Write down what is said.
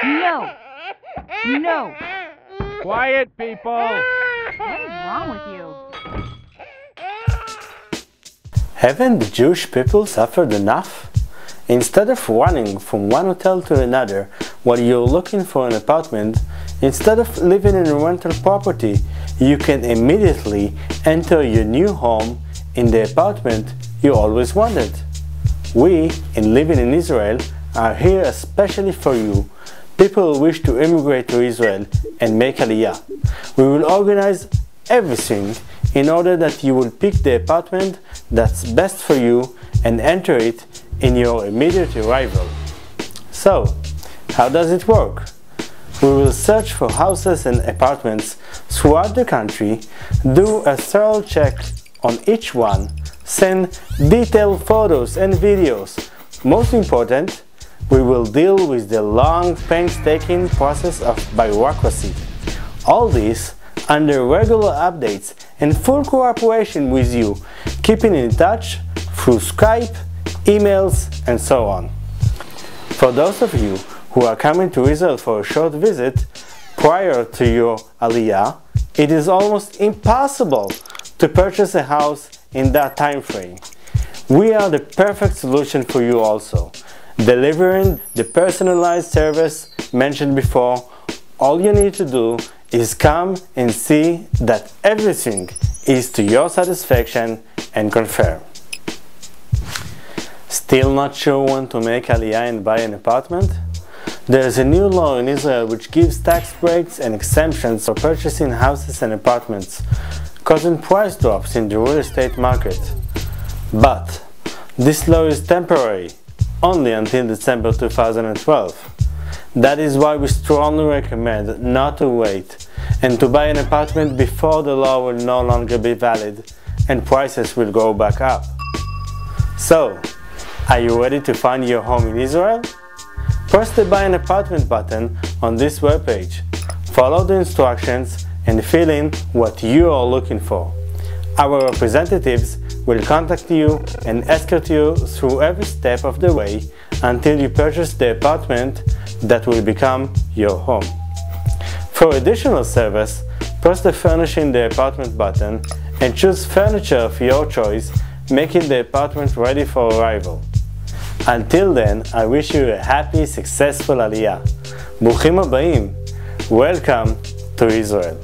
No! No! Quiet, people! What is wrong with you? Haven't the Jewish people suffered enough? Instead of running from one hotel to another while you're looking for an apartment, instead of living in a rental property, you can immediately enter your new home in the apartment you always wanted. We, in Living in Israel, are here especially for you, people who wish to immigrate to Israel and make Aliyah. We will organize everything in order that you will pick the apartment that's best for you and enter it in your immediate arrival. So, how does it work? We will search for houses and apartments throughout the country, do a thorough check on each one, send detailed photos and videos. Most important, we will deal with the long, painstaking process of bureaucracy. All this under regular updates and full cooperation with you, keeping in touch through Skype, emails, and so on. For those of you who are coming to Israel for a short visit prior to your Aliyah, it is almost impossible to purchase a house in that time frame. We are the perfect solution for you also, delivering the personalized service mentioned before. All you need to do is come and see that everything is to your satisfaction and confirm. Still not sure when to make Aliyah and buy an apartment? There is a new law in Israel which gives tax breaks and exemptions for purchasing houses and apartments, causing price drops in the real estate market. But this law is temporary, only until December 2012. That is why we strongly recommend not to wait and to buy an apartment before the law will no longer be valid and prices will go back up. So, are you ready to find your home in Israel? Press the Buy an Apartment button on this webpage. Follow the instructions and fill in what you are looking for. Our representatives will contact you and escort you through every step of the way until you purchase the apartment that will become your home. For additional service, press the Furnishing the Apartment button and choose furniture of your choice, making the apartment ready for arrival. Until then, I wish you a happy, successful Aliyah. Bruchim habayim. Welcome to Israel.